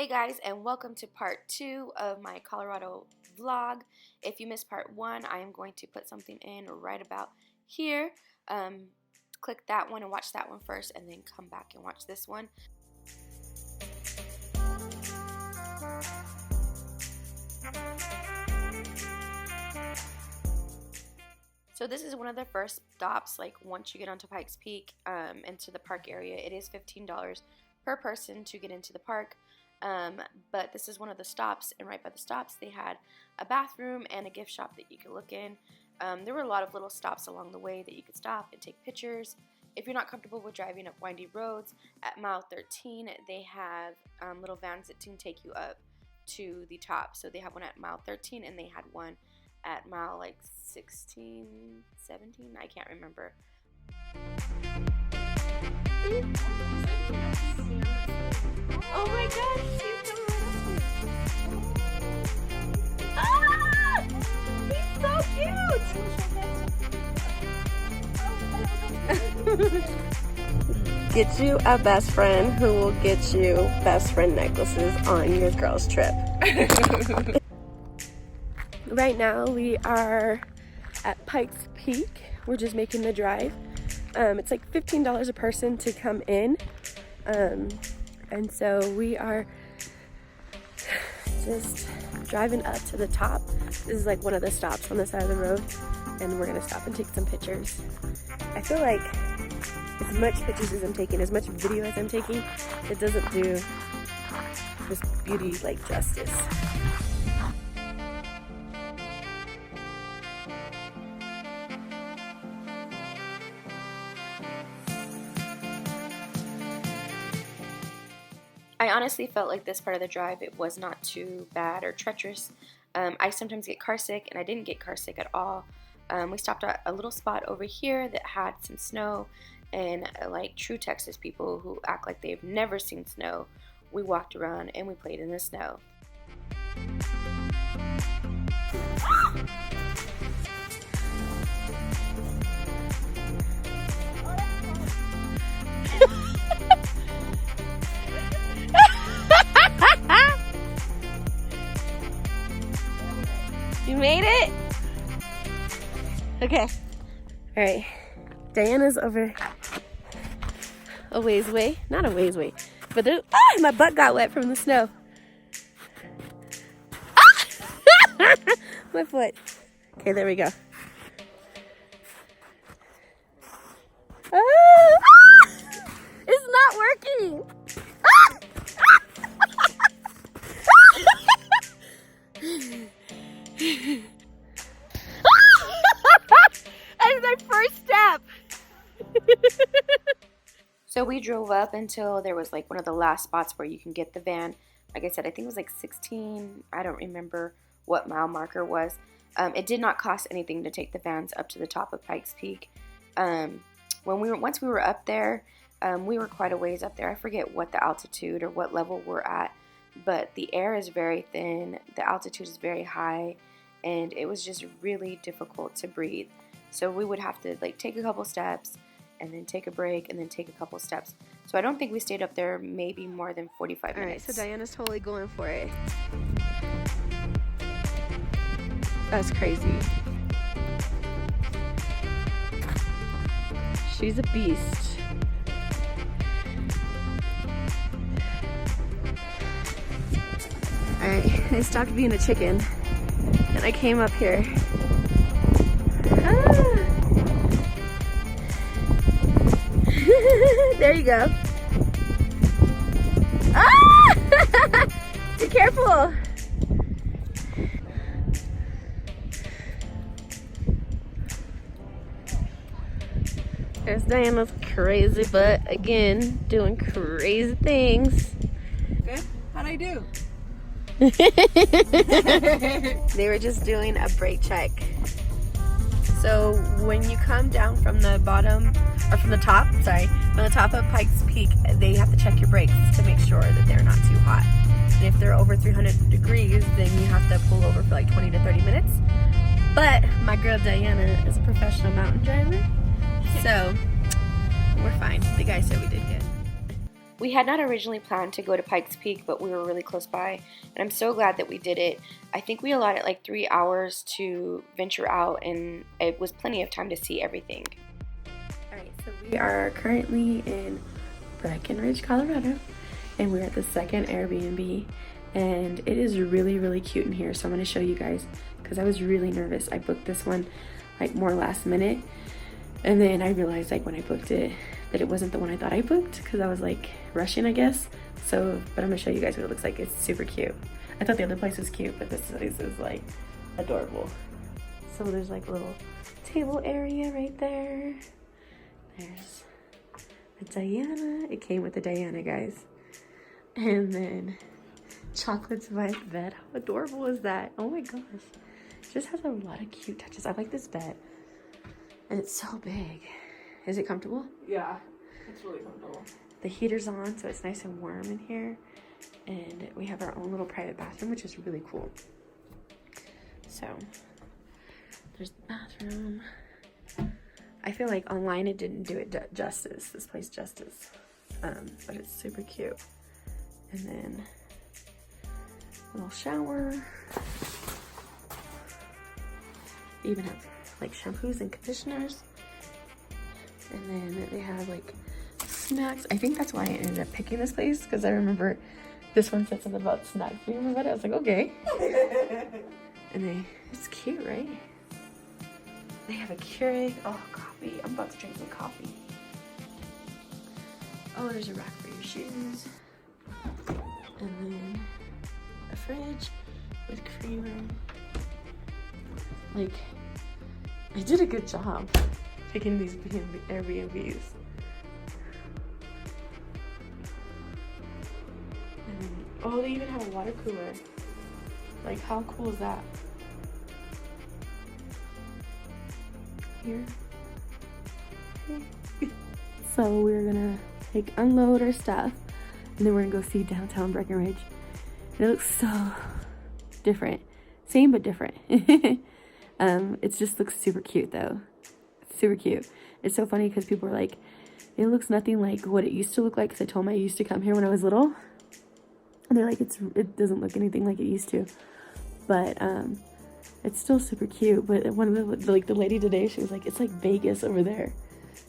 Hey guys, and welcome to part 2 of my Colorado vlog. If you missed part 1, I am going to put something in right about here. Click that one and watch that one first, and then come back and watch this one. So this is one of the first stops, like once you get onto Pikes Peak, into the park area. It is $15 per person to get into the park. But this is one of the stops, and right by the stops they had a bathroom and a gift shop that you could look in. There were a lot of little stops along the way that you could stop and take pictures. If you're not comfortable with driving up windy roads, at mile 13 they have little vans that can take you up to the top. So they have one at mile 13 and they had one at mile like 16, 17, I can't remember. Oh my gosh, she's coming. Ah! He's so cute! Get you a best friend who will get you best friend necklaces on your girls' trip. Right now we are at Pikes Peak. We're just making the drive. It's like $15 a person to come in. And so we are just driving up to the top. This is like one of the stops on the side of the road, and we're gonna stop and take some pictures. I feel like as much pictures as I'm taking, as much video as I'm taking, it doesn't do this beauty like justice. I honestly felt like this part of the drive, it was not too bad or treacherous. I sometimes get car sick, and I didn't get car sick at all. We stopped at a little spot over here that had some snow, and like true Texas people who act like they've never seen snow, we walked around and we played in the snow. You made it? Okay. Alright. Diana's over a ways away. Not a ways away. But there, my butt got wet from the snow. Ah! My foot. Okay, there we go. Ah! It's not working. Ah! That's our first step. So we drove up until there was like one of the last spots where you can get the van. Like I said, I think it was like 16. I don't remember what mile marker was. It did not cost anything to take the vans up to the top of Pikes Peak. Once we were up there, we were quite a ways up there. I forget what the altitude or what level we're at, but the air is very thin. The altitude is very high, and it was just really difficult to breathe. So we would have to like take a couple steps and then take a break and then take a couple steps. So I don't think we stayed up there maybe more than 45 minutes. Alright, so Diana's totally going for it. That's crazy. She's a beast. Alright, I stopped being a chicken and I came up here. Ah. There you go. Ah! Be careful. There's Diana's crazy butt again, doing crazy things. Good? How'd I do? They were just doing a brake check. So when you come down from the bottom, or from the top of Pikes Peak, they have to check your brakes to make sure that they're not too hot. And if they're over 300 degrees, then you have to pull over for like 20 to 30 minutes. But my girl Diana is a professional mountain driver, so we're fine. The guy said we did good. We had not originally planned to go to Pikes Peak, but we were really close by, and I'm so glad that we did it. I think we allotted like 3 hours to venture out, and it was plenty of time to see everything. Alright, so we are currently in Breckenridge, Colorado, and we're at the second Airbnb, and it is really, really cute in here, so I'm going to show you guys, because I was really nervous. I booked this one like more last minute, and then I realized like when I booked it that it wasn't the one I thought I booked, because I was like rushing, I guess. So, but I'm gonna show you guys what it looks like. It's super cute. I thought the other place was cute, but this place is like adorable. So there's like a little table area right there. There's a Diana. It came with the Diana, guys. And then chocolates by the bed. How adorable is that? Oh my gosh. It just has a lot of cute touches. I like this bed. And it's so big. Is it comfortable? Yeah, it's really comfortable. The heater's on, so it's nice and warm in here. And we have our own little private bathroom, which is really cool. So, there's the bathroom. I feel like online it didn't do it justice, this place justice. But it's super cute. And then, a little shower. They even have like shampoos and conditioners. And then they have like snacks. I think that's why I ended up picking this place, because I remember this one said something about snacks. Do you remember that? I was like, okay. And it's cute, right? They have a Keurig. Oh, coffee. I'm about to drink some coffee. Oh, there's a rack for your shoes. And then a fridge with creamer. Like, I did a good job picking these Airbnbs. And then, oh, they even have a water cooler. Like, how cool is that? Here. So we're gonna like unload our stuff, and then we're gonna go see downtown Breckenridge. And it looks so different. Same but different. It just looks super cute though. Super cute. It's so funny because people are like, it looks nothing like what it used to look like, because I told them I used to come here when I was little, and they're like, it doesn't look anything like it used to, but it's still super cute. But one of the lady today, she was like, it's like Vegas over there,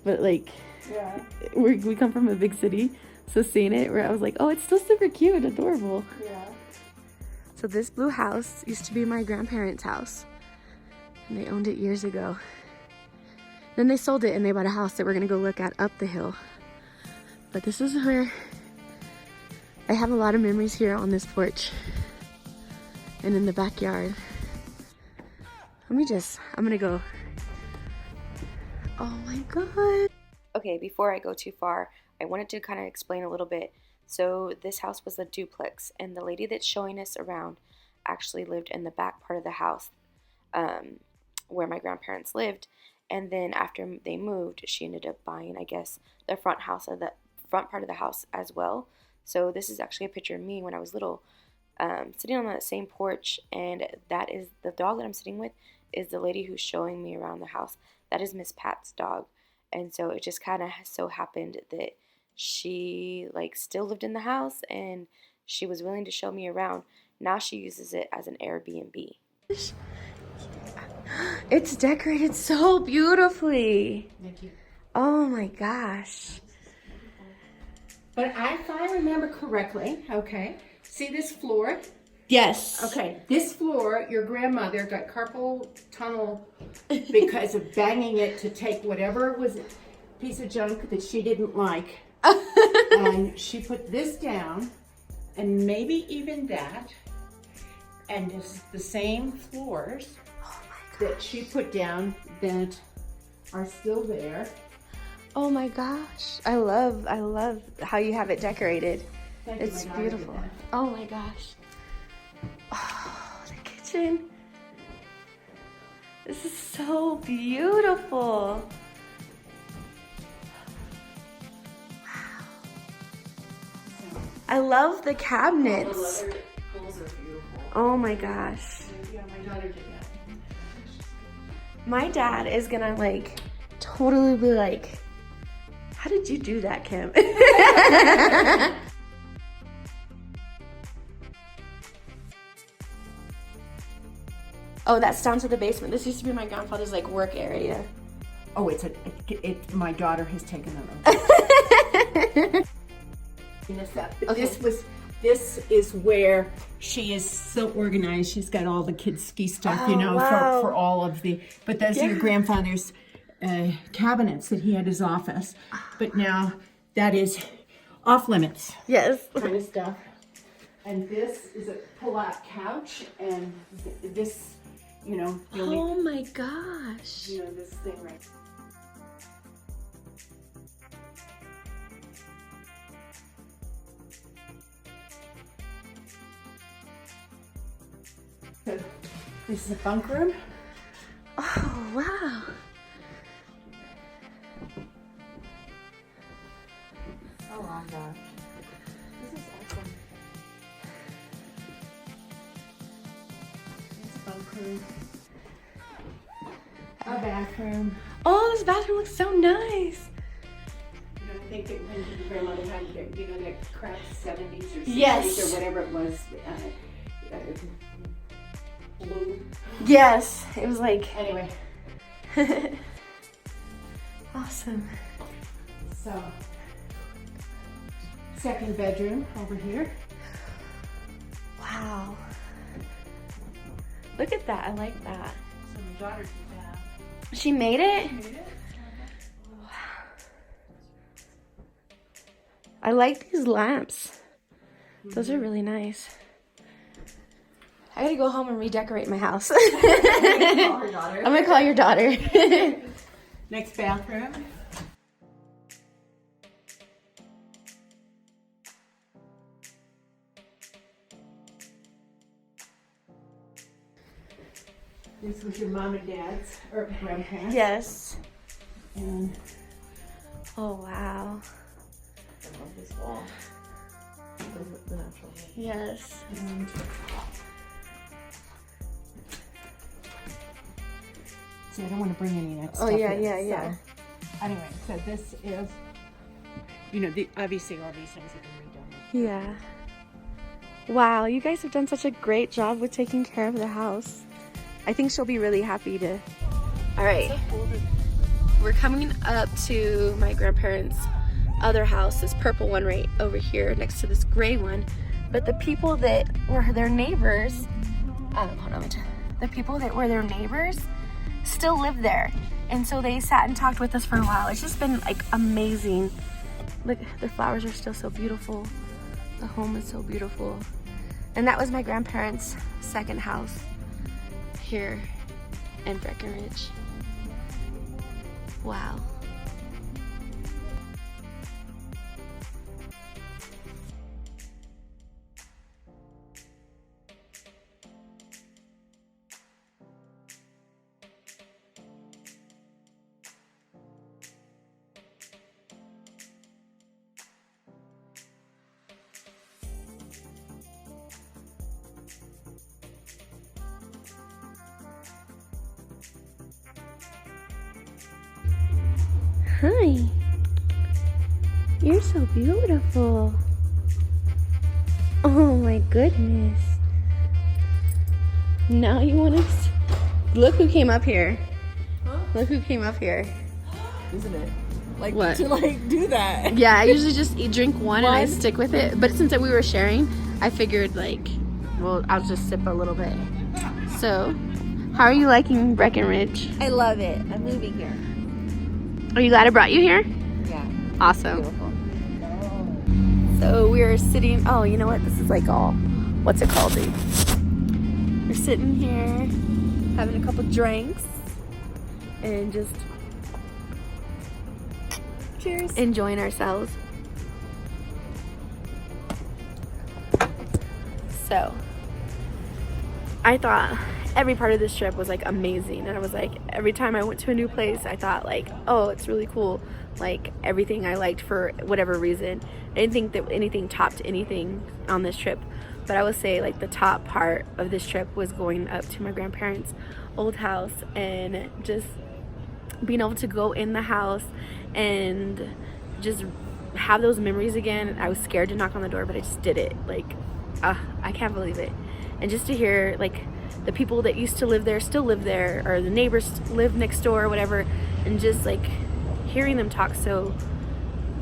but like, Yeah. we come from a big city, so seeing it, where I was like, oh, it's still super cute and adorable. Yeah. So this blue house used to be my grandparents' house, and they owned it years ago. Then they sold it and they bought a house that we're gonna go look at up the hill. But this is where I have a lot of memories here on this porch and in the backyard. I'm gonna go. Oh my God. Okay, before I go too far, I wanted to kind of explain a little bit. So this house was a duplex, and the lady that's showing us around actually lived in the back part of the house where my grandparents lived. And then after they moved, she ended up buying, I guess, the front part of the house as well. So this is actually a picture of me when I was little, sitting on that same porch, and that is the dog that I'm sitting with is the lady who's showing me around the house. That is Miss Pat's dog. And so it just kind of so happened that she like still lived in the house, and she was willing to show me around. Now she uses it as an Airbnb. It's decorated so beautifully. Thank you. Oh my gosh. But if I remember correctly, okay, see this floor? Yes. Okay, this floor, your grandmother got carpal tunnel because of banging it to take whatever was a piece of junk that she didn't like. And she put this down, and maybe even that, and it's the same floors that she put down that are still there. Oh my gosh. I love how you have it decorated. Thank you, It's my daughter did beautiful. that. Oh my gosh. Oh, the kitchen. This is so beautiful. Wow. I love the cabinets. Pools are beautiful. Oh my gosh. Yeah, my daughter did that. My dad is gonna like totally be like, how How did you do that, Kim? Oh, that's down to the basement. This used to be my grandfather's like work area. Oh, my daughter has taken it over. Okay. This is where she is so organized. She's got all the kids' ski stuff, wow. for all of the. But those are your grandfather's cabinets that he had his office. But now that is off limits. Yes. Kind of stuff. And this is a pull-out couch, and this, the only, Oh my gosh. this thing right. So this is a bunk room. Oh, wow. Oh my gosh. This is awesome. It's a bunk room. A bathroom. Oh, this bathroom looks so nice. I think that when your grandmother had, that crap 70s or 60s Yes. or whatever it was, blue. Yes. It was like Anyway, awesome. so second bedroom over here. Wow. Look at that. I like that. So my daughter did that. She made it? I like these lamps. Those are really nice. I gotta go home and redecorate my house. I'm gonna call your daughter. Next bathroom. This was your mom and dad's, or grandparents. Yes. And Oh, wow. I love this wall. The natural. Yes. And see, I don't want to bring any of that stuff in. yeah. So, anyway, so this is, obviously all these things have been redone. Yeah. Wow, you guys have done such a great job with taking care of the house. I think she'll be really happy to. All right. We're coming up to my grandparents' other house, this purple one right over here next to this gray one. But the people that were their neighbors, the people that were their neighbors still live there. And so they sat and talked with us for a while. It's just been like amazing. Look, the flowers are still so beautiful. The home is so beautiful. And that was my grandparents' second house here in Breckenridge. Wow. Hi. You're so beautiful. Oh my goodness. Now you want to... Look who came up here. Huh? Look who came up here. Isn't it? Like, What? to do that. Yeah, I usually just drink one and I stick with it. But since we were sharing, I figured I'll just sip a little bit. So, how are you liking Breckenridge? I love it. I'm moving here. Are you glad I brought you here? Yeah. Awesome. Beautiful. So we're sitting, oh, you know what? This is like all, what's it called, dude? We're sitting here having a couple drinks and just Cheers. enjoying ourselves. So, I thought every part of this trip was like amazing, and I was like, every time I went to a new place I thought like, oh, it's really cool, like everything I liked for whatever reason. I didn't think that anything topped anything on this trip, but I would say like the top part of this trip was going up to my grandparents' old house and just being able to go in the house and just have those memories again. I was scared to knock on the door, but I just did it. Like, I can't believe it. And just to hear, like, the people that used to live there still live there, or the neighbors live next door or whatever, and just, like, hearing them talk so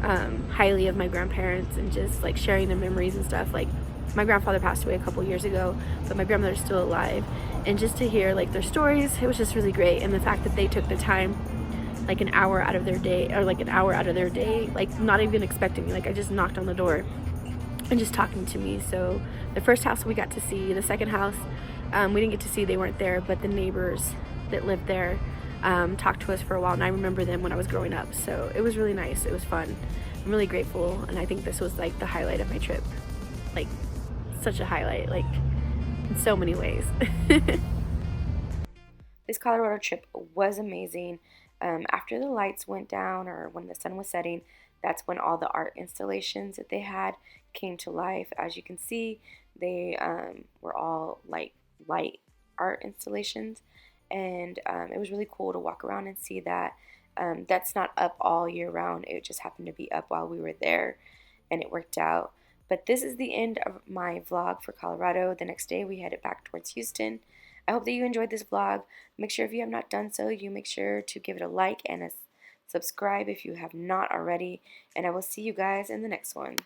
highly of my grandparents and just, like, sharing their memories and stuff. Like, my grandfather passed away a couple years ago, but my grandmother's still alive. And just to hear, like, their stories, it was just really great. And the fact that they took the time, like an hour out of their day, like not even expecting me. Like, I just knocked on the door and just talking to me. So the first house we got to see, the second house we didn't get to see, they weren't there, but the neighbors that lived there talked to us for a while, and I remember them when I was growing up. So it was really nice. It was fun. I'm really grateful, and I think this was like the highlight of my trip. Like, such a highlight, like, in so many ways. This Colorado trip was amazing. After the lights went down, or when the sun was setting, that's when all the art installations that they had came to life. As you can see, they were all like light art installations, and it was really cool to walk around and see that. That's not up all year round. It just happened to be up while we were there, and it worked out. But this is the end of my vlog for Colorado. The next day we headed back towards Houston. I hope that you enjoyed this vlog. Make sure if you have not done so, you make sure to give it a like and a subscribe if you have not already. And I will see you guys in the next one.